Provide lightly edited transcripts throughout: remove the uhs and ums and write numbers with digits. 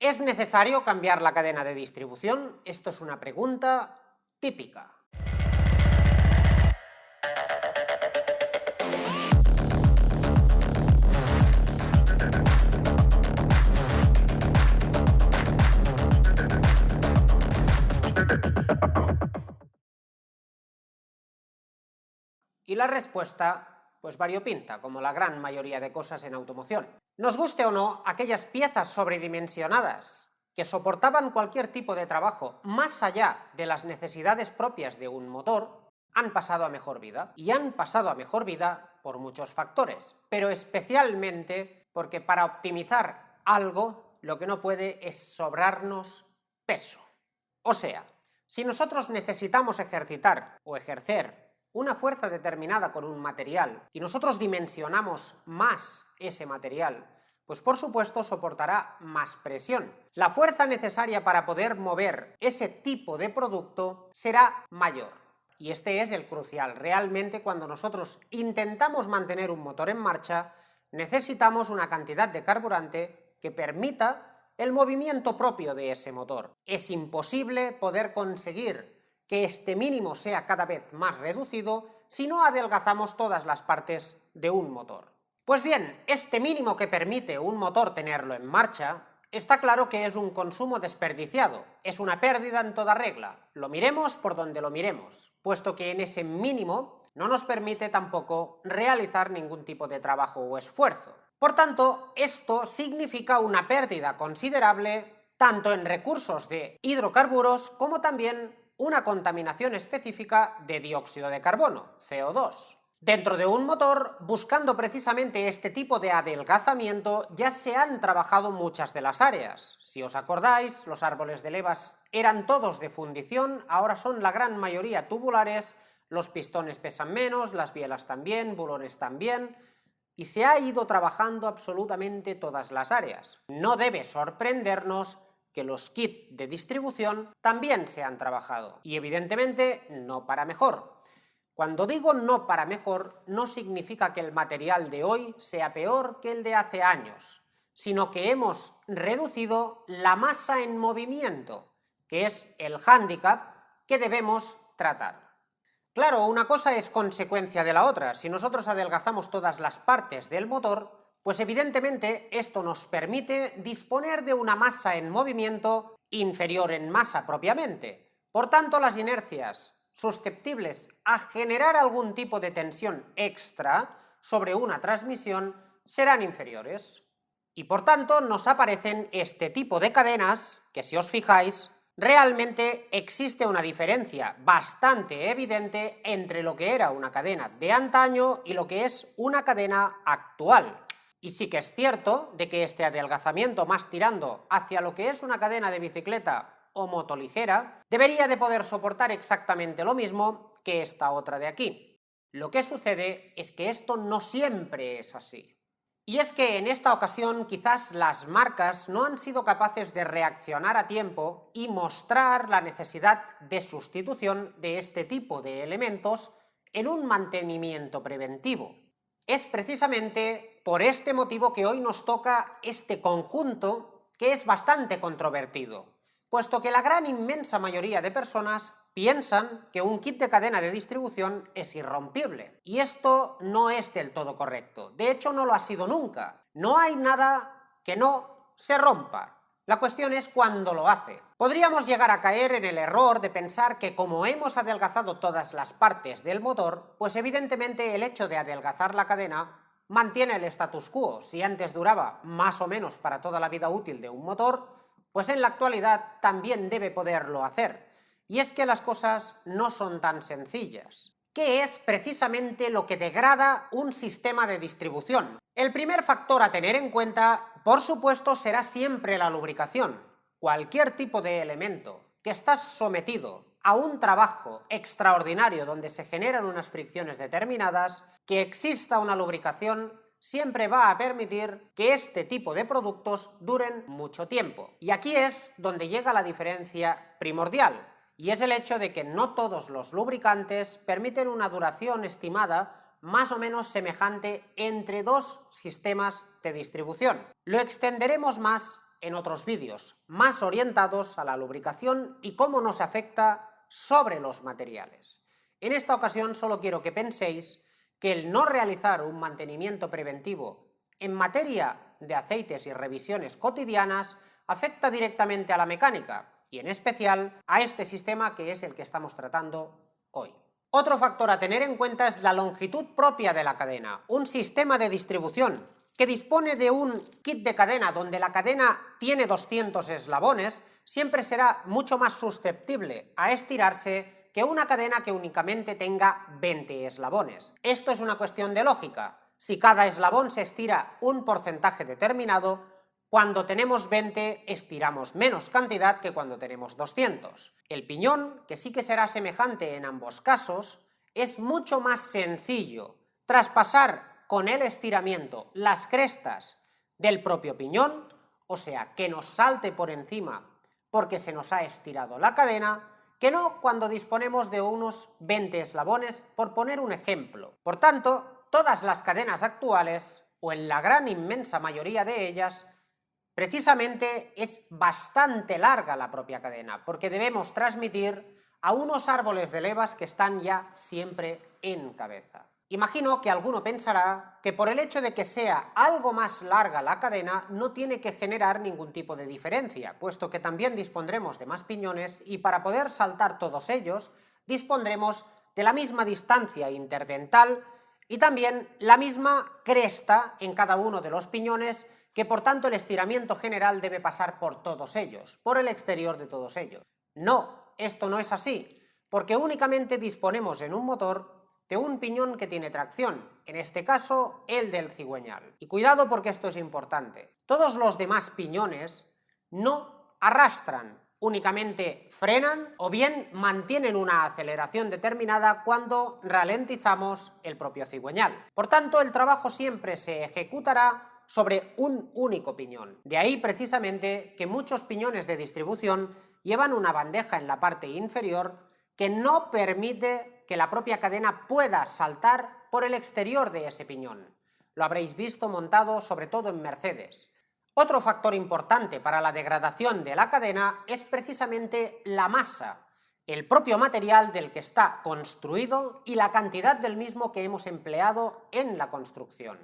¿Es necesario cambiar la cadena de distribución? Esto es una pregunta típica. Y la respuesta, pues variopinta, como la gran mayoría de cosas en automoción. Nos guste o no, aquellas piezas sobredimensionadas que soportaban cualquier tipo de trabajo más allá de las necesidades propias de un motor, han pasado a mejor vida. Y han pasado a mejor vida por muchos factores, pero especialmente porque para optimizar algo, lo que no puede es sobrarnos peso. O sea, si nosotros necesitamos ejercitar o ejercer una fuerza determinada con un material y nosotros dimensionamos más ese material, pues por supuesto soportará más presión. La fuerza necesaria para poder mover ese tipo de producto será mayor. Y este es el crucial. Realmente cuando nosotros intentamos mantener un motor en marcha, necesitamos una cantidad de carburante que permita el movimiento propio de ese motor. Es imposible poder conseguir que este mínimo sea cada vez más reducido si no adelgazamos todas las partes de un motor. Pues bien, este mínimo que permite un motor tenerlo en marcha, está claro que es un consumo desperdiciado, es una pérdida en toda regla, lo miremos por donde lo miremos, puesto que en ese mínimo no nos permite tampoco realizar ningún tipo de trabajo o esfuerzo. Por tanto, esto significa una pérdida considerable tanto en recursos de hidrocarburos como también una contaminación específica de dióxido de carbono, CO2. Dentro de un motor, buscando precisamente este tipo de adelgazamiento, ya se han trabajado muchas de las áreas. Si os acordáis, los árboles de levas eran todos de fundición, ahora son la gran mayoría tubulares, los pistones pesan menos, las bielas también, bulones también, y se ha ido trabajando absolutamente todas las áreas. No debe sorprendernos que los kits de distribución también se han trabajado, y evidentemente no para mejor. Cuando digo no para mejor, no significa que el material de hoy sea peor que el de hace años, sino que hemos reducido la masa en movimiento, que es el hándicap que debemos tratar. Claro, una cosa es consecuencia de la otra. Si nosotros adelgazamos todas las partes del motor, pues evidentemente esto nos permite disponer de una masa en movimiento inferior en masa propiamente. Por tanto, las inercias susceptibles a generar algún tipo de tensión extra sobre una transmisión serán inferiores. Y por tanto nos aparecen este tipo de cadenas que, si os fijáis, realmente existe una diferencia bastante evidente entre lo que era una cadena de antaño y lo que es una cadena actual. Y sí que es cierto de que este adelgazamiento más tirando hacia lo que es una cadena de bicicleta o motoligera debería de poder soportar exactamente lo mismo que esta otra de aquí. Lo que sucede es que esto no siempre es así. Y es que en esta ocasión quizás las marcas no han sido capaces de reaccionar a tiempo y mostrar la necesidad de sustitución de este tipo de elementos en un mantenimiento preventivo. Es precisamente por este motivo que hoy nos toca este conjunto que es bastante controvertido, puesto que la gran inmensa mayoría de personas piensan que un kit de cadena de distribución es irrompible. Y esto no es del todo correcto. De hecho, no lo ha sido nunca. No hay nada que no se rompa. La cuestión es cuándo lo hace. Podríamos llegar a caer en el error de pensar que como hemos adelgazado todas las partes del motor, pues evidentemente el hecho de adelgazar la cadena mantiene el status quo. Si antes duraba más o menos para toda la vida útil de un motor, pues en la actualidad también debe poderlo hacer. Y es que las cosas no son tan sencillas. ¿Qué es precisamente lo que degrada un sistema de distribución? El primer factor a tener en cuenta, por supuesto, será siempre la lubricación. Cualquier tipo de elemento que está sometido a un trabajo extraordinario donde se generan unas fricciones determinadas, que exista una lubricación siempre va a permitir que este tipo de productos duren mucho tiempo. Y aquí es donde llega la diferencia primordial, y es el hecho de que no todos los lubricantes permiten una duración estimada más o menos semejante entre dos sistemas de distribución. Lo extenderemos más en otros vídeos, más orientados a la lubricación y cómo nos afecta sobre los materiales. En esta ocasión solo quiero que penséis que el no realizar un mantenimiento preventivo en materia de aceites y revisiones cotidianas afecta directamente a la mecánica y en especial a este sistema que es el que estamos tratando hoy. Otro factor a tener en cuenta es la longitud propia de la cadena. Un sistema de distribución que dispone de un kit de cadena donde la cadena tiene 200 eslabones siempre será mucho más susceptible a estirarse que una cadena que únicamente tenga 20 eslabones. Esto es una cuestión de lógica. Si cada eslabón se estira un porcentaje determinado, cuando tenemos 20 estiramos menos cantidad que cuando tenemos 200. El piñón, que sí que será semejante en ambos casos, es mucho más sencillo traspasar con el estiramiento las crestas del propio piñón, o sea, que nos salte por encima porque se nos ha estirado la cadena, que no cuando disponemos de unos 20 eslabones, por poner un ejemplo. Por tanto, todas las cadenas actuales, o en la gran inmensa mayoría de ellas, precisamente es bastante larga la propia cadena, porque debemos transmitir a unos árboles de levas que están ya siempre en cabeza. Imagino que alguno pensará que por el hecho de que sea algo más larga la cadena no tiene que generar ningún tipo de diferencia, puesto que también dispondremos de más piñones y para poder saltar todos ellos dispondremos de la misma distancia interdental y también la misma cresta en cada uno de los piñones, que por tanto el estiramiento general debe pasar por todos ellos, por el exterior de todos ellos. No, esto no es así, porque únicamente disponemos en un motor de un piñón que tiene tracción, en este caso el del cigüeñal. Y cuidado porque esto es importante. Todos los demás piñones no arrastran, únicamente frenan o bien mantienen una aceleración determinada cuando ralentizamos el propio cigüeñal. Por tanto, el trabajo siempre se ejecutará sobre un único piñón. De ahí precisamente que muchos piñones de distribución llevan una bandeja en la parte inferior que no permite que la propia cadena pueda saltar por el exterior de ese piñón. Lo habréis visto montado sobre todo en Mercedes. Otro factor importante para la degradación de la cadena es precisamente la masa, el propio material del que está construido y la cantidad del mismo que hemos empleado en la construcción.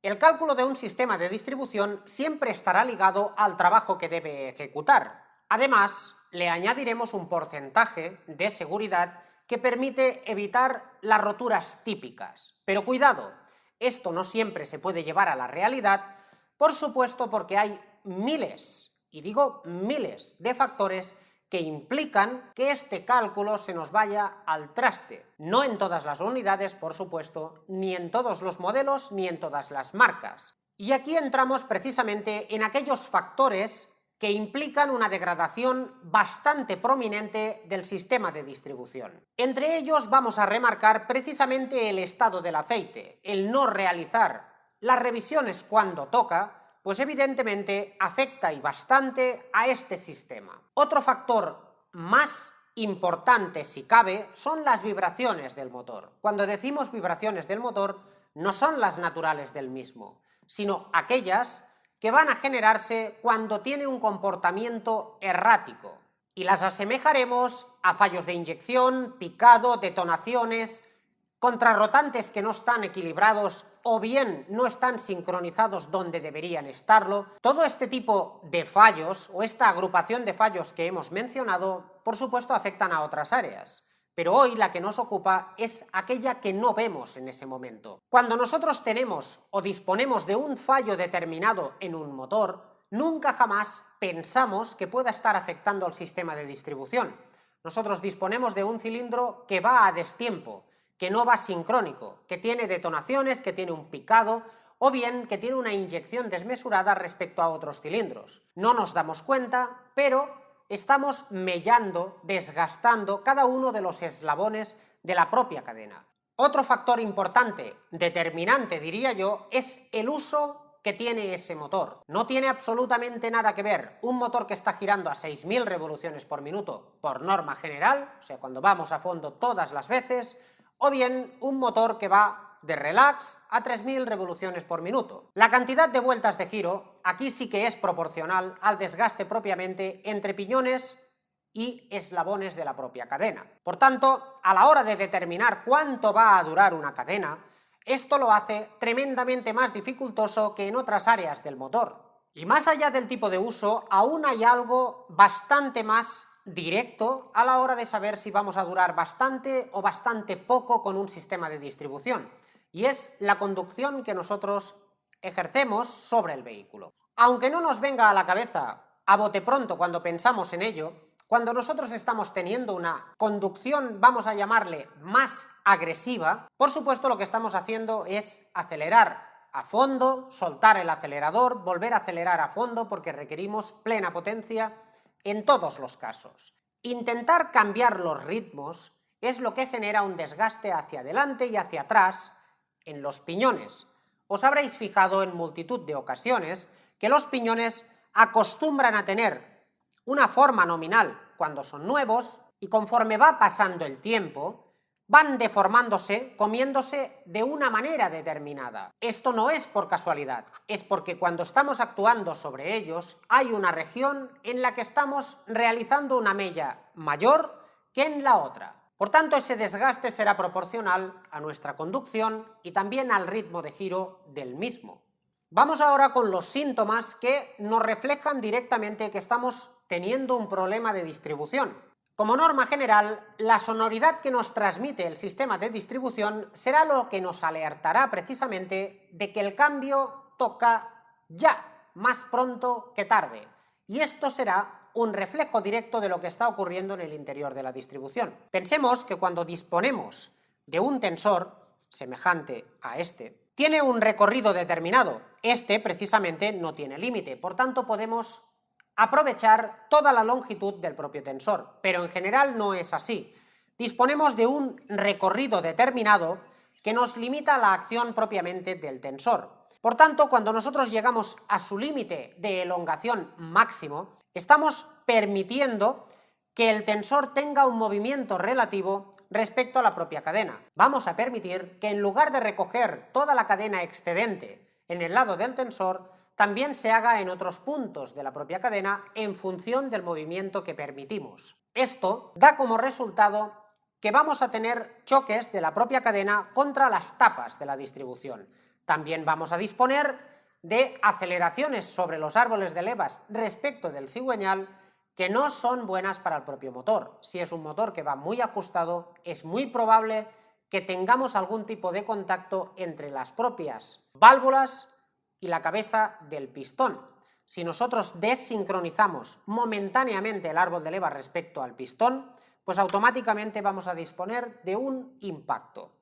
El cálculo de un sistema de distribución siempre estará ligado al trabajo que debe ejecutar. Además, le añadiremos un porcentaje de seguridad que permite evitar las roturas típicas. Pero cuidado, esto no siempre se puede llevar a la realidad, por supuesto porque hay miles, y digo miles, de factores que implican que este cálculo se nos vaya al traste. No en todas las unidades, por supuesto, ni en todos los modelos, ni en todas las marcas. Y aquí entramos precisamente en aquellos factores que implican una degradación bastante prominente del sistema de distribución. Entre ellos vamos a remarcar precisamente el estado del aceite, el no realizar las revisiones cuando toca, pues evidentemente afecta y bastante a este sistema. Otro factor más importante, si cabe, son las vibraciones del motor. Cuando decimos vibraciones del motor, no son las naturales del mismo, sino aquellas que van a generarse cuando tiene un comportamiento errático, y las asemejaremos a fallos de inyección, picado, detonaciones, contrarrotantes que no están equilibrados o bien no están sincronizados donde deberían estarlo. Todo este tipo de fallos, o esta agrupación de fallos que hemos mencionado, por supuesto afectan a otras áreas. Pero hoy la que nos ocupa es aquella que no vemos en ese momento. Cuando nosotros tenemos o disponemos de un fallo determinado en un motor, nunca jamás pensamos que pueda estar afectando al sistema de distribución. Nosotros disponemos de un cilindro que va a destiempo, que no va sincrónico, que tiene detonaciones, que tiene un picado, o bien que tiene una inyección desmesurada respecto a otros cilindros. No nos damos cuenta, pero estamos mellando, desgastando cada uno de los eslabones de la propia cadena. Otro factor importante, determinante diría yo, es el uso que tiene ese motor. No tiene absolutamente nada que ver un motor que está girando a 6.000 revoluciones por minuto por norma general, o sea, cuando vamos a fondo todas las veces, o bien un motor que va de relax a 3000 revoluciones por minuto. La cantidad de vueltas de giro aquí sí que es proporcional al desgaste propiamente entre piñones y eslabones de la propia cadena. Por tanto, a la hora de determinar cuánto va a durar una cadena, esto lo hace tremendamente más dificultoso que en otras áreas del motor. Y más allá del tipo de uso, aún hay algo bastante más directo a la hora de saber si vamos a durar bastante o bastante poco con un sistema de distribución, y es la conducción que nosotros ejercemos sobre el vehículo. Aunque no nos venga a la cabeza a bote pronto cuando pensamos en ello, cuando nosotros estamos teniendo una conducción, vamos a llamarle, más agresiva, por supuesto lo que estamos haciendo es acelerar a fondo, soltar el acelerador, volver a acelerar a fondo porque requerimos plena potencia en todos los casos. Intentar cambiar los ritmos es lo que genera un desgaste hacia adelante y hacia atrás en los piñones. Os habréis fijado en multitud de ocasiones que los piñones acostumbran a tener una forma nominal cuando son nuevos y conforme va pasando el tiempo van deformándose, comiéndose de una manera determinada. Esto no es por casualidad, es porque cuando estamos actuando sobre ellos hay una región en la que estamos realizando una mella mayor que en la otra. Por tanto, ese desgaste será proporcional a nuestra conducción y también al ritmo de giro del mismo. Vamos ahora con los síntomas que nos reflejan directamente que estamos teniendo un problema de distribución. Como norma general, la sonoridad que nos transmite el sistema de distribución será lo que nos alertará precisamente de que el cambio toca ya, más pronto que tarde, y esto será un reflejo directo de lo que está ocurriendo en el interior de la distribución. Pensemos que cuando disponemos de un tensor semejante a este, tiene un recorrido determinado. Este, precisamente, no tiene límite, por tanto podemos aprovechar toda la longitud del propio tensor, pero en general no es así. Disponemos de un recorrido determinado que nos limita la acción propiamente del tensor. Por tanto, cuando nosotros llegamos a su límite de elongación máximo, estamos permitiendo que el tensor tenga un movimiento relativo respecto a la propia cadena. Vamos a permitir que en lugar de recoger toda la cadena excedente en el lado del tensor, también se haga en otros puntos de la propia cadena en función del movimiento que permitimos. Esto da como resultado que vamos a tener choques de la propia cadena contra las tapas de la distribución. También vamos a disponer de aceleraciones sobre los árboles de levas respecto del cigüeñal que no son buenas para el propio motor. Si es un motor que va muy ajustado, es muy probable que tengamos algún tipo de contacto entre las propias válvulas y la cabeza del pistón. Si nosotros desincronizamos momentáneamente el árbol de leva respecto al pistón, pues automáticamente vamos a disponer de un impacto.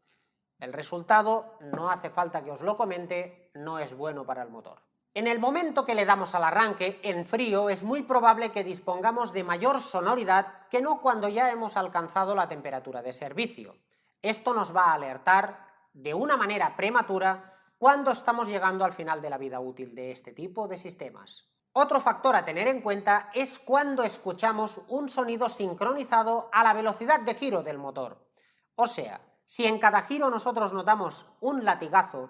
El resultado, no hace falta que os lo comente, no es bueno para el motor. En el momento que le damos al arranque, en frío, es muy probable que dispongamos de mayor sonoridad que no cuando ya hemos alcanzado la temperatura de servicio. Esto nos va a alertar de una manera prematura cuando estamos llegando al final de la vida útil de este tipo de sistemas. Otro factor a tener en cuenta es cuando escuchamos un sonido sincronizado a la velocidad de giro del motor. O sea, si en cada giro nosotros notamos un latigazo,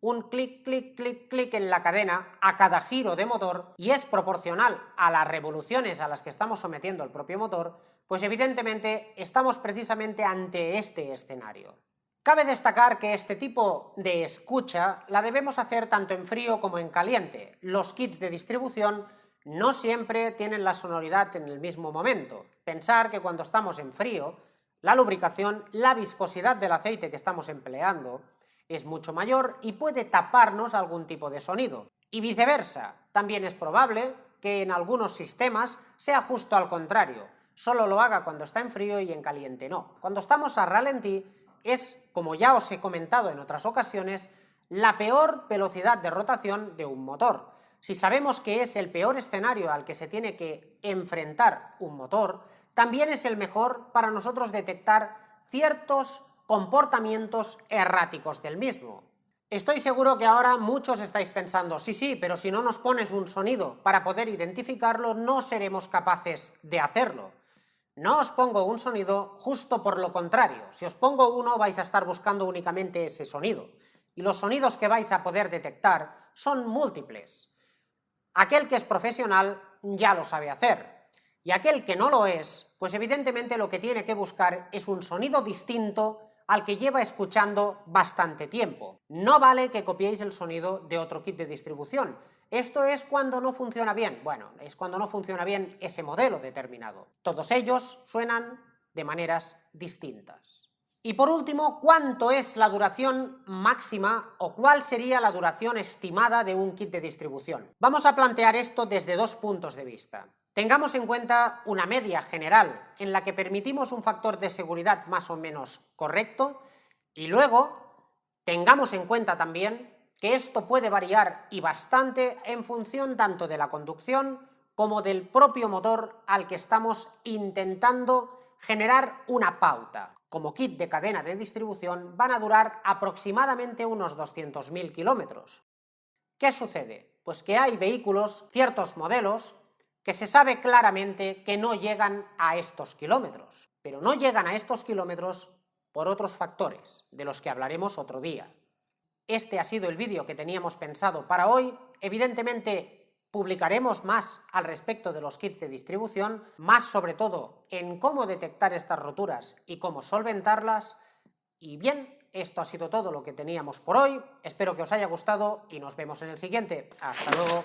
un clic, clic, clic, clic en la cadena a cada giro de motor y es proporcional a las revoluciones a las que estamos sometiendo el propio motor, pues evidentemente estamos precisamente ante este escenario. Cabe destacar que este tipo de escucha la debemos hacer tanto en frío como en caliente. Los kits de distribución no siempre tienen la sonoridad en el mismo momento. Pensar que cuando estamos en frío, la lubricación, la viscosidad del aceite que estamos empleando es mucho mayor y puede taparnos algún tipo de sonido. Y viceversa, también es probable que en algunos sistemas sea justo al contrario, solo lo haga cuando está en frío y en caliente no. Cuando estamos a ralentí es, como ya os he comentado en otras ocasiones, la peor velocidad de rotación de un motor. Si sabemos que es el peor escenario al que se tiene que enfrentar un motor, también es el mejor para nosotros detectar ciertos comportamientos erráticos del mismo. Estoy seguro que ahora muchos estáis pensando, sí, pero si no nos pones un sonido para poder identificarlo, no seremos capaces de hacerlo. No os pongo un sonido justo por lo contrario. Si os pongo uno vais a estar buscando únicamente ese sonido. Y los sonidos que vais a poder detectar son múltiples. Aquel que es profesional ya lo sabe hacer. Y aquel que no lo es, pues evidentemente lo que tiene que buscar es un sonido distinto al que lleva escuchando bastante tiempo. No vale que copiéis el sonido de otro kit de distribución. Esto es cuando no funciona bien. Bueno, es cuando no funciona bien ese modelo determinado. Todos ellos suenan de maneras distintas. Y por último, ¿cuánto es la duración máxima o cuál sería la duración estimada de un kit de distribución? Vamos a plantear esto desde dos puntos de vista. Tengamos en cuenta una media general en la que permitimos un factor de seguridad más o menos correcto y luego tengamos en cuenta también que esto puede variar y bastante en función tanto de la conducción como del propio motor al que estamos intentando generar una pauta. Como kit de cadena de distribución van a durar aproximadamente unos 200.000 kilómetros. ¿Qué sucede? Pues que hay vehículos, ciertos modelos, que se sabe claramente que no llegan a estos kilómetros, pero no llegan a estos kilómetros por otros factores, de los que hablaremos otro día. Este ha sido el vídeo que teníamos pensado para hoy. Evidentemente publicaremos más al respecto de los kits de distribución, más sobre todo en cómo detectar estas roturas y cómo solventarlas. Y bien, esto ha sido todo lo que teníamos por hoy. Espero que os haya gustado y nos vemos en el siguiente. ¡Hasta luego!